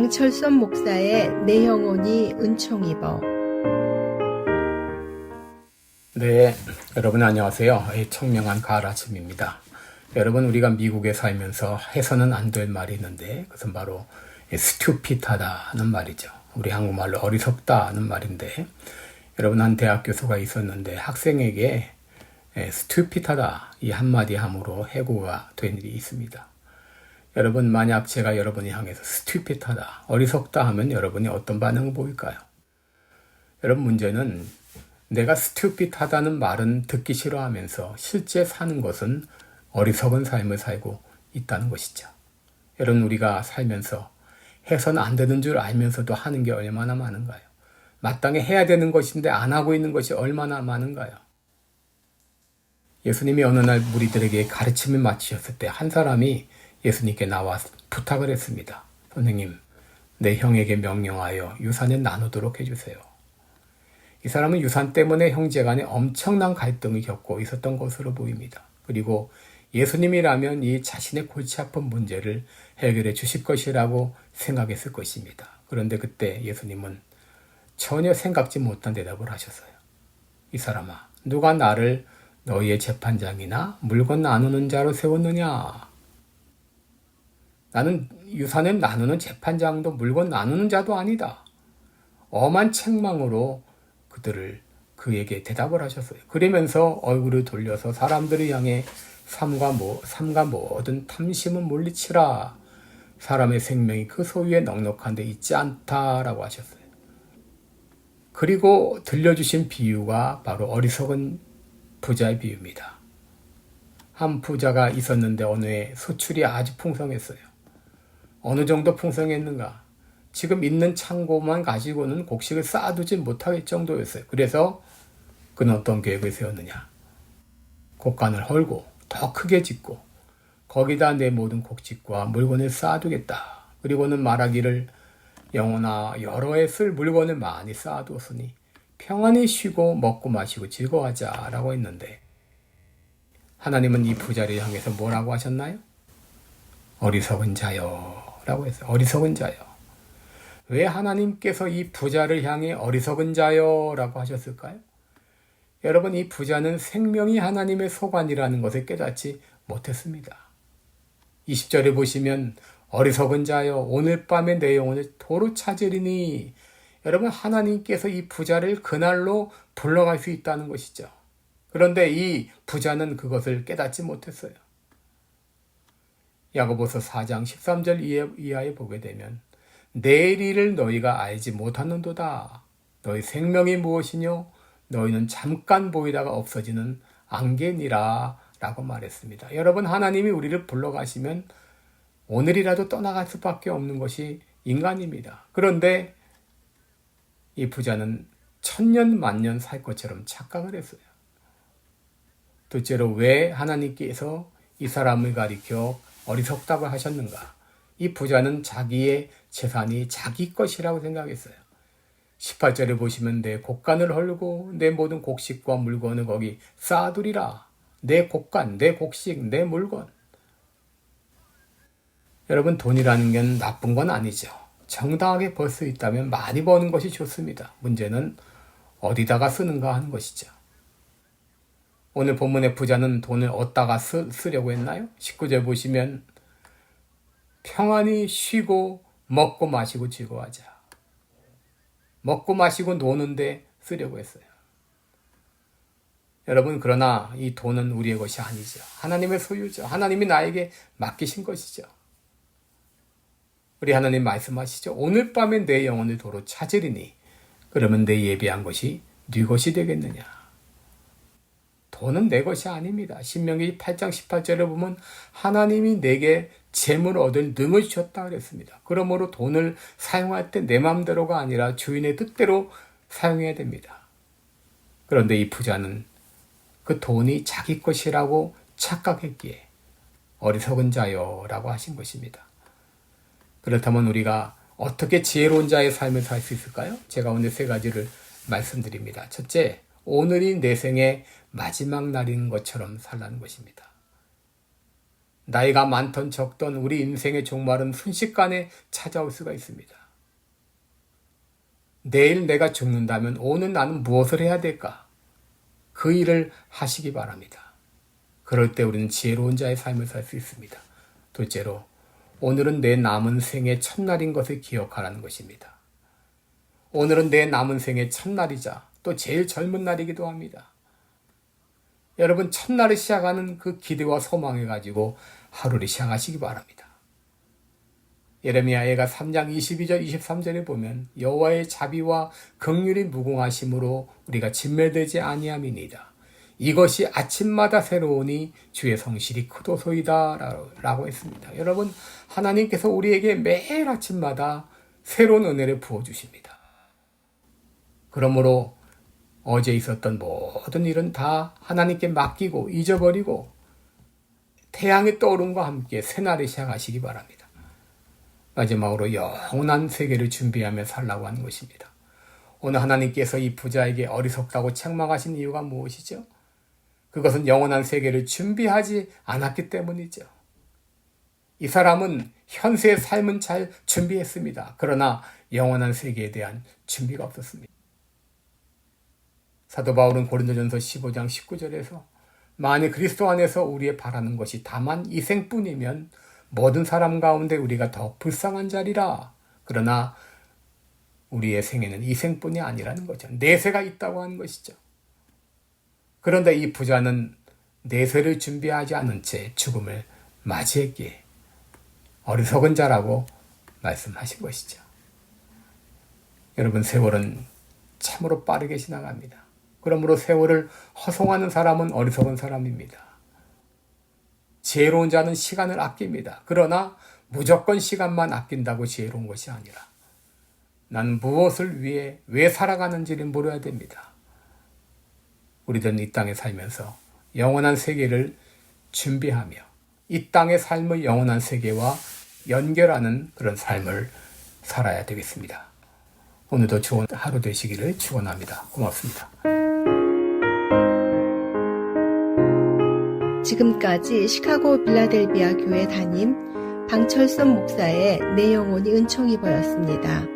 양철선 목사의 내 영혼이 은총 입어. 네, 여러분 안녕하세요. 청명한 가을 아침입니다. 여러분, 우리가 미국에 살면서 해서는 안 될 말이 있는데 그것은 바로 스튜핏하다는 말이죠. 우리 한국말로 어리석다는 말인데, 여러분, 한 대학 교수가 있었는데 학생에게 스튜핏하다 이 한마디 함으로 해고가 된 일이 있습니다. 여러분, 만약 제가 여러분이 향해서 스튜핏하다, 어리석다 하면 여러분이 어떤 반응을 보일까요? 여러분, 문제는 내가 스튜핏하다는 말은 듣기 싫어하면서 실제 사는 것은 어리석은 삶을 살고 있다는 것이죠. 여러분, 우리가 살면서 해서는 안 되는 줄 알면서도 하는 게 얼마나 많은가요? 마땅히 해야 되는 것인데 안 하고 있는 것이 얼마나 많은가요? 예수님이 어느 날 무리들에게 가르침을 마치셨을 때 한 사람이 예수님께 나와 부탁을 했습니다. 선생님, 내 형에게 명령하여 유산을 나누도록 해주세요. 이 사람은 유산 때문에 형제 간에 엄청난 갈등을 겪고 있었던 것으로 보입니다. 그리고 예수님이라면 이 자신의 골치 아픈 문제를 해결해 주실 것이라고 생각했을 것입니다. 그런데 그때 예수님은 전혀 생각지 못한 대답을 하셨어요. 이 사람아, 누가 나를 너희의 재판장이나 물건 나누는 자로 세웠느냐? 나는 유산을 나누는 재판장도 물건 나누는 자도 아니다. 엄한 책망으로 그에게 대답을 하셨어요. 그러면서 얼굴을 돌려서 사람들을 향해 삼가 모든 탐심은 물리치라. 사람의 생명이 그 소유에 넉넉한 데 있지 않다라고 하셨어요. 그리고 들려주신 비유가 바로 어리석은 부자의 비유입니다. 한 부자가 있었는데 어느 해 소출이 아주 풍성했어요. 어느 정도 풍성했는가? 지금 있는 창고만 가지고는 곡식을 쌓아두지 못할 정도였어요. 그래서 그는 어떤 계획을 세웠느냐? 곡간을 헐고 더 크게 짓고 거기다 내 모든 곡식과 물건을 쌓아두겠다. 그리고는 말하기를, 영혼아, 여러 해 쓸 물건을 많이 쌓아두었으니 평안히 쉬고 먹고 마시고 즐거워하자 라고 했는데, 하나님은 이 부자를 향해서 뭐라고 하셨나요? 어리석은 자여 라고 했어요. 어리석은 자여. 왜 하나님께서 이 부자를 향해 어리석은 자여 라고 하셨을까요? 여러분, 이 부자는 생명이 하나님의 소관이라는 것을 깨닫지 못했습니다. 20절에 보시면 어리석은 자여, 오늘 밤에 내 영혼을 도로 찾으리니, 여러분, 하나님께서 이 부자를 그날로 불러갈 수 있다는 것이죠. 그런데 이 부자는 그것을 깨닫지 못했어요. 야고보서 4장 13절 이하에 보게 되면, 내일 일을 너희가 알지 못하는도다. 너희 생명이 무엇이뇨? 너희는 잠깐 보이다가 없어지는 안개니라 라고 말했습니다. 여러분, 하나님이 우리를 불러가시면 오늘이라도 떠나갈 수밖에 없는 것이 인간입니다. 그런데 이 부자는 천년 만년 살 것처럼 착각을 했어요. 둘째로, 왜 하나님께서 이 사람을 가리켜 어리석다고 하셨는가? 이 부자는 자기의 재산이 자기 것이라고 생각했어요. 18절에 보시면 내 곡간을 헐고 내 모든 곡식과 물건을 거기 쌓아두리라. 내 곡간, 내 곡식, 내 물건. 여러분, 돈이라는 건 나쁜 건 아니죠. 정당하게 벌 수 있다면 많이 버는 것이 좋습니다. 문제는 어디다가 쓰는가 하는 것이죠. 오늘 본문의 부자는 돈을 어디다가 쓰려고 했나요? 19절 보시면 평안히 쉬고 먹고 마시고 즐거워하자. 먹고 마시고 노는데 쓰려고 했어요. 여러분, 그러나 이 돈은 우리의 것이 아니죠. 하나님의 소유죠. 하나님이 나에게 맡기신 것이죠. 우리 하나님 말씀하시죠. 오늘 밤에 내 영혼을 도로 찾으리니 그러면 내 예비한 것이 네 것이 되겠느냐. 돈은 내 것이 아닙니다. 신명기 8장 18절에 보면 하나님이 내게 재물 얻을 능을 주셨다 그랬습니다. 그러므로 돈을 사용할 때 내 마음대로가 아니라 주인의 뜻대로 사용해야 됩니다. 그런데 이 부자는 그 돈이 자기 것이라고 착각했기에 어리석은 자여라고 하신 것입니다. 그렇다면 우리가 어떻게 지혜로운 자의 삶을 살 수 있을까요? 제가 오늘 3가지를 말씀드립니다. 첫째, 오늘이 내 생의 마지막 날인 것처럼 살라는 것입니다. 나이가 많던 적던 우리 인생의 종말은 순식간에 찾아올 수가 있습니다. 내일 내가 죽는다면 오늘 나는 무엇을 해야 될까? 그 일을 하시기 바랍니다. 그럴 때 우리는 지혜로운 자의 삶을 살 수 있습니다. 둘째로, 오늘은 내 남은 생의 첫날인 것을 기억하라는 것입니다. 오늘은 내 남은 생의 첫날이자 또 제일 젊은 날이기도 합니다. 여러분, 첫날을 시작하는 그 기대와 소망을 가지고 하루를 시작하시기 바랍니다. 예레미야가 3장 22절 23절에 보면 여호와의 자비와 긍휼이 무궁하심으로 우리가 진멸되지 아니함이니이다. 이것이 아침마다 새로우니 주의 성실이 크도소이다 라고 했습니다. 여러분, 하나님께서 우리에게 매일 아침마다 새로운 은혜를 부어주십니다. 그러므로 어제 있었던 모든 일은 다 하나님께 맡기고 잊어버리고 태양의 떠오름과 함께 새날을 시작하시기 바랍니다. 마지막으로 영원한 세계를 준비하며 살라고 하는 것입니다. 오늘 하나님께서 이 부자에게 어리석다고 책망하신 이유가 무엇이죠? 그것은 영원한 세계를 준비하지 않았기 때문이죠. 이 사람은 현세의 삶은 잘 준비했습니다. 그러나 영원한 세계에 대한 준비가 없었습니다. 사도 바울은 고린도전서 15장 19절에서 만일 그리스도 안에서 우리의 바라는 것이 다만 이 생뿐이면 모든 사람 가운데 우리가 더 불쌍한 자리라. 그러나 우리의 생에는 이 생뿐이 아니라는 거죠. 내세가 있다고 하는 것이죠. 그런데 이 부자는 내세를 준비하지 않은 채 죽음을 맞이했기에 어리석은 자라고 말씀하신 것이죠. 여러분, 세월은 참으로 빠르게 지나갑니다. 그러므로 세월을 허송하는 사람은 어리석은 사람입니다. 지혜로운 자는 시간을 아낍니다. 그러나 무조건 시간만 아낀다고 지혜로운 것이 아니라 난 무엇을 위해 왜 살아가는지를 물어야 됩니다. 우리들은 이 땅에 살면서 영원한 세계를 준비하며 이 땅의 삶을 영원한 세계와 연결하는 그런 삶을 살아야 되겠습니다. 오늘도 좋은 하루 되시기를 축원합니다. 고맙습니다. 지금까지 시카고 빌라델비아 교회 담임 방철선 목사의 내 영혼이 은총이 보였습니다.